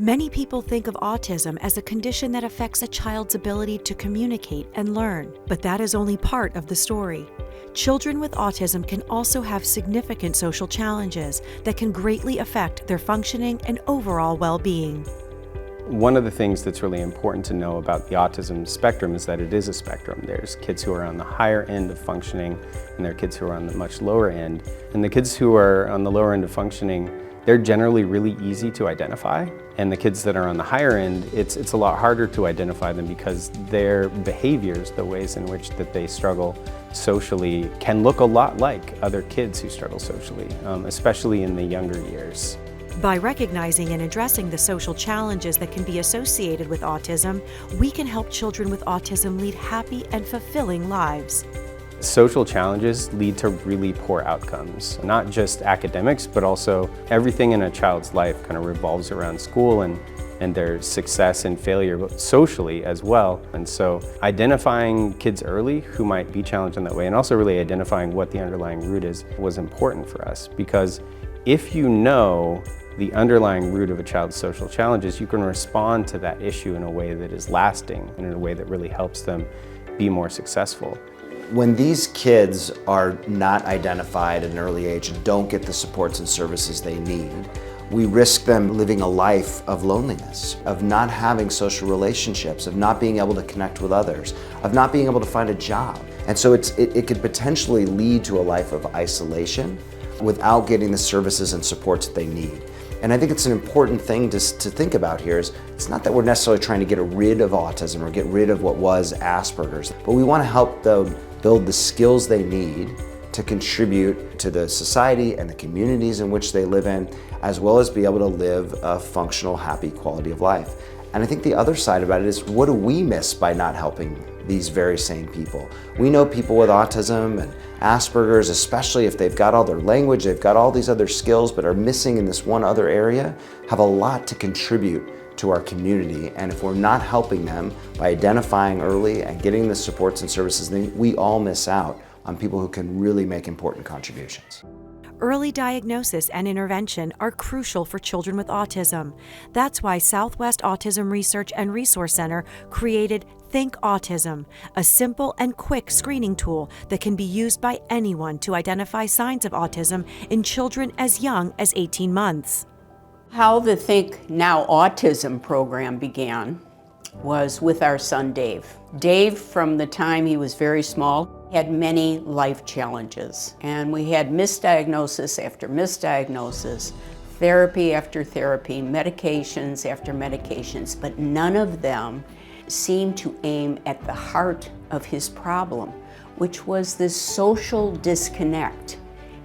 Many people think of autism as a condition that affects a child's ability to communicate and learn, but that is only part of the story. Children with autism can also have significant social challenges that can greatly affect their functioning and overall well-being. One of the things that's really important to know about the autism spectrum is that it is a spectrum. There's kids who are on the higher end of functioning, and there are kids who are on the much lower end. And the kids who are on the lower end of functioning, they're generally really easy to identify. And the kids that are on the higher end, it's a lot harder to identify them because their behaviors, the ways in which that they struggle socially, can look a lot like other kids who struggle socially, especially in the younger years. By recognizing and addressing the social challenges that can be associated with autism, we can help children with autism lead happy and fulfilling lives. Social challenges lead to really poor outcomes, not just academics, but also everything in a child's life kind of revolves around school and their success and failure, but socially as well. And so identifying kids early who might be challenged in that way, and also really identifying what the underlying root is, was important for us. Because if you know the underlying root of a child's social challenges, you can respond to that issue in a way that is lasting and in a way that really helps them be more successful. When these kids are not identified at an early age and don't get the supports and services they need, we risk them living a life of loneliness, of not having social relationships, of not being able to connect with others, of not being able to find a job. And so it could potentially lead to a life of isolation without getting the services and supports that they need. And I think it's an important thing to think about here is it's not that we're necessarily trying to get rid of autism or get rid of what was Asperger's, but we want to help them build the skills they need to contribute to the society and the communities in which they live in, as well as be able to live a functional, happy quality of life. And I think the other side about it is, what do we miss by not helping these very same people? We know people with autism and Asperger's, especially if they've got all their language, they've got all these other skills, but are missing in this one other area, have a lot to contribute to our community. And if we're not helping them by identifying early and getting the supports and services, then we all miss out on people who can really make important contributions. Early diagnosis and intervention are crucial for children with autism. That's why Southwest Autism Research and Resource Center created Think Autism, a simple and quick screening tool that can be used by anyone to identify signs of autism in children as young as 18 months. How the Think Now Autism program began was with our son Dave. Dave, from the time he was very small, had many life challenges, and we had misdiagnosis after misdiagnosis, therapy after therapy, medications after medications, but none of them seemed to aim at the heart of his problem, which was this social disconnect.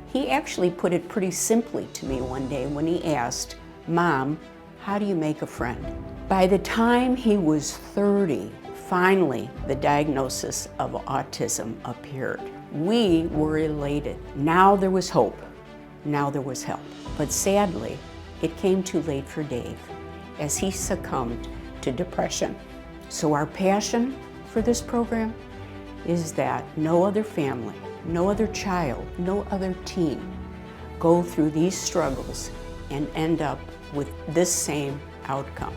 He actually put it pretty simply to me one day when he asked, "Mom, how do you make a friend?" By the time he was 30, finally, the diagnosis of autism appeared. We were elated. Now there was hope. Now there was help. But sadly, it came too late for Dave as he succumbed to depression. So our passion for this program is that no other family, no other child, no other teen go through these struggles and end up with this same outcome.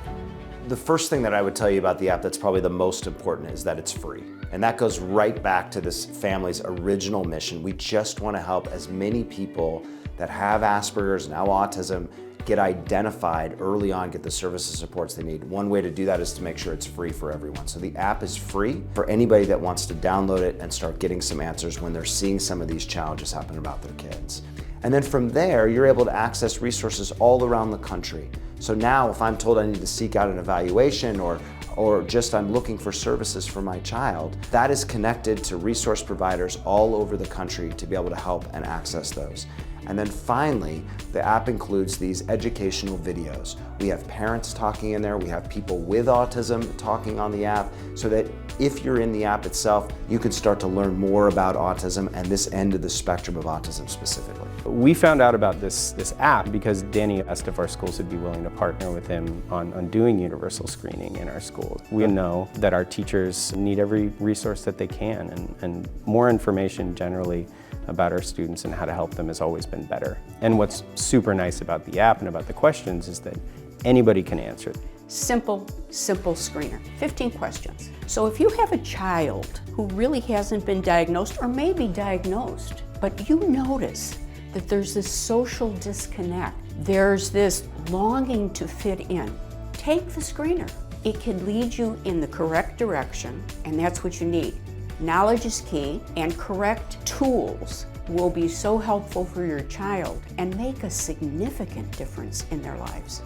The first thing that I would tell you about the app that's probably the most important is that it's free. And that goes right back to this family's original mission. We just want to help as many people that have Asperger's, now autism, get identified early on, get the services and supports they need. One way to do that is to make sure it's free for everyone. So the app is free for anybody that wants to download it and start getting some answers when they're seeing some of these challenges happen about their kids. And then from there, you're able to access resources all around the country. So now if I'm told I need to seek out an evaluation or just I'm looking for services for my child, that is connected to resource providers all over the country to be able to help and access those. And then finally, the app includes these educational videos. We have parents talking in there, we have people with autism talking on the app, so that if you're in the app itself, you can start to learn more about autism and this end of the spectrum of autism specifically. We found out about this app because Danny asked if our schools would be willing to partner with him on doing universal screening in our schools. We know that our teachers need every resource that they can, and more information generally about our students and how to help them has always been better. And what's super nice about the app and about the questions is that anybody can answer it. Simple screener, 15 questions. So if you have a child who really hasn't been diagnosed or may be diagnosed, but you notice that there's this social disconnect, there's this longing to fit in, take the screener. It can lead you in the correct direction, and that's what you need. Knowledge is key, and correct tools will be so helpful for your child and make a significant difference in their lives.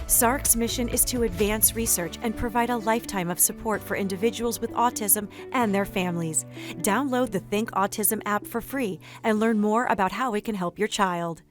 SARRC's mission is to advance research and provide a lifetime of support for individuals with autism and their families. Download the Think Autism app for free and learn more about how it can help your child.